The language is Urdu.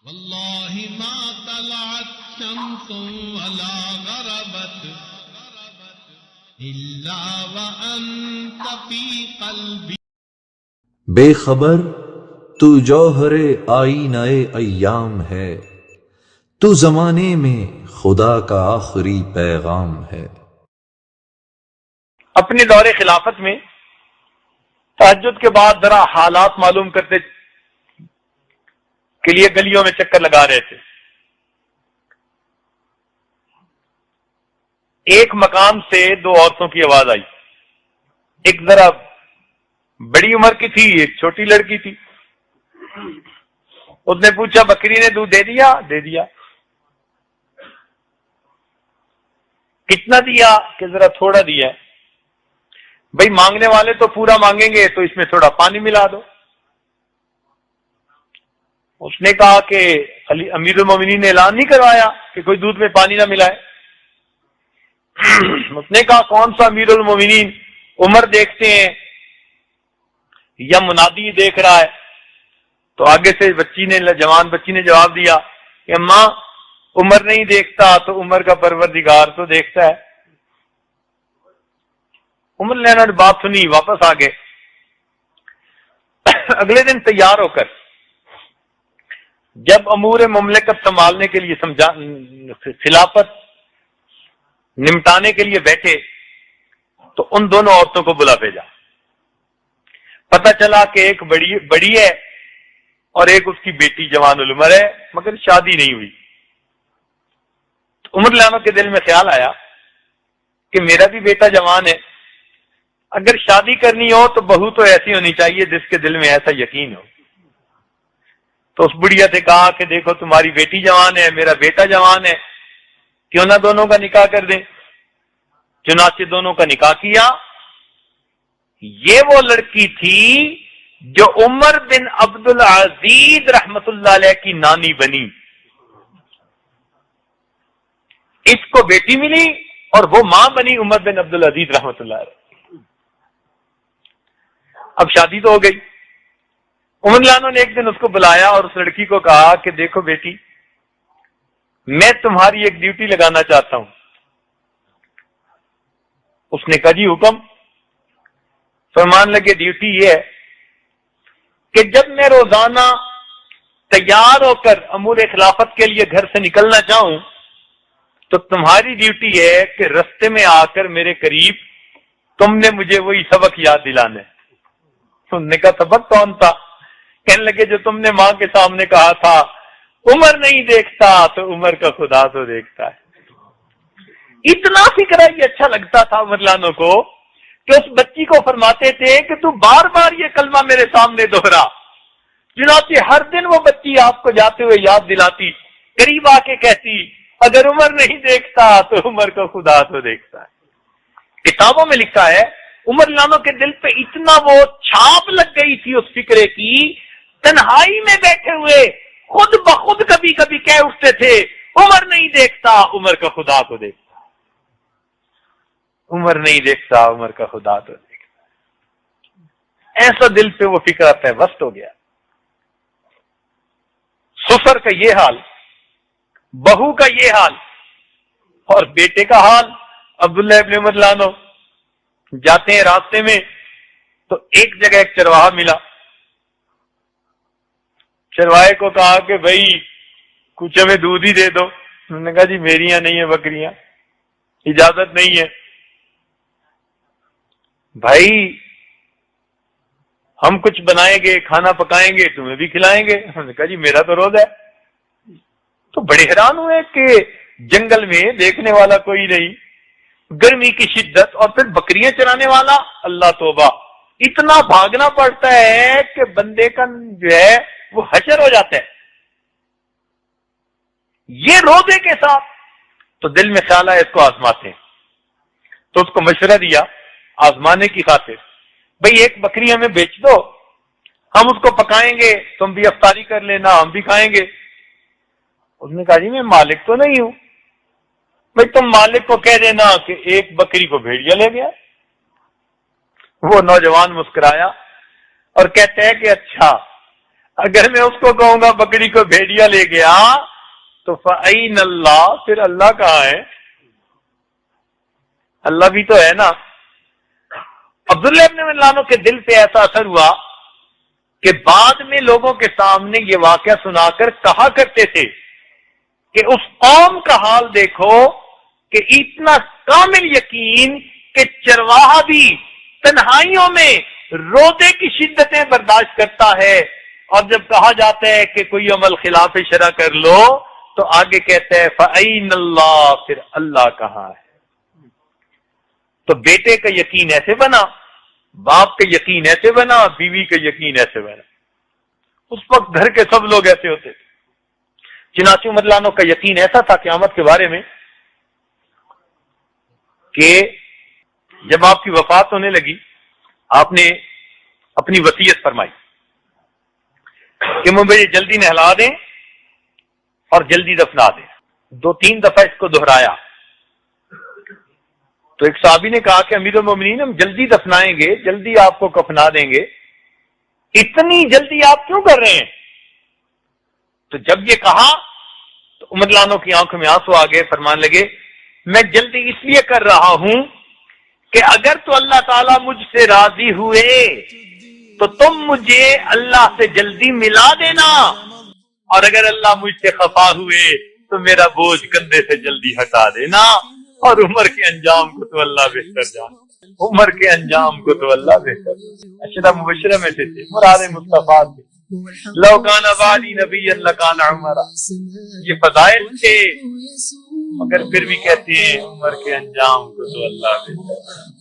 واللہ ما طلعت شمس ولا غربت الا وانت فی قلبی. بے خبر تو جوہر آئینہ ایام ہے، تو زمانے میں خدا کا آخری پیغام ہے. اپنے دور خلافت میں تہجد کے بعد ذرا حالات معلوم کرتے کے لیے گلیوں میں چکر لگا رہے تھے. ایک مقام سے دو عورتوں کی آواز آئی. ایک ذرا بڑی عمر کی تھی، ایک چھوٹی لڑکی تھی. اس نے پوچھا بکری نے دودھ دے دیا؟ دے دیا. کتنا دیا؟ کہ ذرا تھوڑا دیا ہے. بھئی مانگنے والے تو پورا مانگیں گے تو اس میں تھوڑا پانی ملا دو. اس نے کہا کہ امیر المومنین نے اعلان نہیں کروایا کہ کوئی دودھ میں پانی نہ ملائے؟ اس نے کہا کون سا امیر المومنین، عمر دیکھتے ہیں یا منادی دیکھ رہا ہے؟ تو آگے سے جوان بچی نے جواب دیا کہ ماں عمر نہیں دیکھتا تو عمر کا پروردگار تو دیکھتا ہے. عمر لینا نے بات سنی، واپس آ گئے. اگلے دن تیار ہو کر جب امور مملکت سنبھالنے کے لیے خلافت نمٹانے کے لیے بیٹھے تو ان دونوں عورتوں کو بلا بھیجا. پتہ چلا کہ ایک بڑی ہے اور ایک اس کی بیٹی جوان العمر ہے، مگر شادی نہیں ہوئی. تو عمر لانو کے دل میں خیال آیا کہ میرا بھی بیٹا جوان ہے، اگر شادی کرنی ہو تو بہو تو ایسی ہونی چاہیے جس کے دل میں ایسا یقین ہو. تو اس بڑھیا سے کہا کہ دیکھو تمہاری بیٹی جوان ہے، میرا بیٹا جوان ہے، کیوں نہ دونوں کا نکاح کر دیں. چنانچہ دونوں کا نکاح کیا. یہ وہ لڑکی تھی جو عمر بن عبد العزیز رحمت اللہ علیہ کی نانی بنی. اس کو بیٹی ملی اور وہ ماں بنی عمر بن عبد العزیز رحمت اللہ علیہ. اب شادی تو ہو گئی. عمر لانو نے ایک دن اس کو بلایا اور اس لڑکی کو کہا کہ دیکھو بیٹی، میں تمہاری ایک ڈیوٹی لگانا چاہتا ہوں. اس نے کہا جی حکم. فرمان لگے ڈیوٹی یہ ہے کہ جب میں روزانہ تیار ہو کر امور خلافت کے لیے گھر سے نکلنا چاہوں تو تمہاری ڈیوٹی ہے کہ رستے میں آ کر میرے قریب تم نے مجھے وہی سبق یاد دلانا ہے. انہوں نے کہا سبق کون تھا؟ کہنے لگے جو تم نے ماں کے سامنے کہا تھا عمر نہیں دیکھتا تو عمر کا خدا تو دیکھتا ہے. اتنا فکر یہ اچھا لگتا تھا عمر لانو کو کہ اس بچی کو فرماتے تھے کہ تو بار بار یہ کلمہ میرے سامنے دوہرا. چنانچہ ہر دن وہ بچی آپ کو جاتے ہوئے یاد دلاتی، قریب آ کے کہتی اگر عمر نہیں دیکھتا تو عمر کا خدا تو دیکھتا ہے. کتابوں میں لکھا ہے عمر لانو کے دل پہ اتنا وہ چھاپ لگ گئی تھی اس فکرے کی، تنہائی میں بیٹھے ہوئے خود بخود کبھی کبھی کہہ اٹھتے تھے عمر نہیں دیکھتا عمر کا خدا تو دیکھتا. عمر نہیں دیکھتا عمر کا خدا تو دیکھتا. ایسا دل پہ وہ فکر پیوست ہو گیا. سسر کا یہ حال، بہو کا یہ حال اور بیٹے کا حال. عبداللہ ابن عمر لانو جاتے ہیں راستے میں تو ایک جگہ ایک چرواہا ملا. چرواہے کو کہا کہ بھائی کچھ ہمیں دودھ ہی دے دو. انہوں نے کہا جی میری یہاں نہیں ہے بکریاں، اجازت نہیں ہے. بھائی ہم کچھ بنائیں گے، کھانا پکائیں گے، تمہیں بھی کھلائیں گے. انہوں نے کہا جی میرا تو روزہ ہے. تو بڑے حیران ہوئے کہ جنگل میں دیکھنے والا کوئی نہیں، گرمی کی شدت اور پھر بکریاں چرانے والا. اللہ توبہ، اتنا بھاگنا پڑتا ہے کہ بندے کا جو ہے وہ حشر ہو جاتا ہے. یہ روزے کے ساتھ تو دل میں خیال ہے اس کو آزماتے ہیں. تو اس کو مشورہ دیا آزمانے کی خاطر، بھئی ایک بکری ہمیں بیچ دو، ہم اس کو پکائیں گے، تم بھی افطاری کر لینا، ہم بھی کھائیں گے. اس نے کہا جی میں مالک تو نہیں ہوں. بھئی تم مالک کو کہہ دینا کہ ایک بکری کو بھیڑیا لے گیا. وہ نوجوان مسکرایا اور کہتے ہیں کہ اچھا اگر میں اس کو کہوں گا بکری کو بھیڑیا لے گیا تو فَأَيْنَ اللَّهُ، پھر اللہ کہاں ہے؟ اللہ بھی تو ہے نا۔ عبداللہ ابن ملانو کے دل پہ ایسا اثر ہوا کہ بعد میں لوگوں کے سامنے یہ واقعہ سنا کر کہا کرتے تھے کہ اس قوم کا حال دیکھو کہ اتنا کامل یقین کہ چرواہا بھی تنہائیوں میں روزے کی شدتیں برداشت کرتا ہے، اور جب کہا جاتا ہے کہ کوئی عمل خلاف شرع کر لو تو آگے کہتا ہے فَأَيْنَ اللَّهُ، پھر اللہ کہاں ہے؟ تو بیٹے کا یقین ایسے بنا، باپ کا یقین ایسے بنا، بیوی کا یقین ایسے بنا۔ اس وقت گھر کے سب لوگ ایسے ہوتے تھے۔ چنانچہ عمر لانو کا یقین ایسا تھا قیامت کے بارے میں کہ جب آپ کی وفات ہونے لگی، آپ نے اپنی وصیت فرمائی کہ مجھے جلدی نہلا دیں اور جلدی دفنا دیں۔ 2-3 دفعہ اس کو دہرایا تو ایک صحابی نے کہا کہ امیر المومنین ہم جلدی دفنائیں گے، جلدی آپ کو کفنا دیں گے، اتنی جلدی آپ کیوں کر رہے ہیں؟ تو جب یہ کہا تو عمر لانو کی آنکھوں میں آنسو آ گئے، فرمان لگے میں جلدی اس لیے کر رہا ہوں کہ اگر تو اللہ تعالیٰ مجھ سے راضی ہوئے تو تم مجھے اللہ سے جلدی ملا دینا، اور اگر اللہ مجھ سے خفا ہوئے تو میرا بوجھ کندھے سے جلدی ہٹا دینا۔ اور عمر کے انجام کو تو اللہ بہتر جانے، عمر کے انجام کو تو اللہ بہتر جانے۔ اشرا مبشرہ میں سے تھے، مراد مصطفیٰ تھے، لو کان بعدی نبی لکان عمر، یہ فضائل تھے، مگر پھر بھی کہتے ہیں عمر کے انجام کو تو اللہ بہتر۔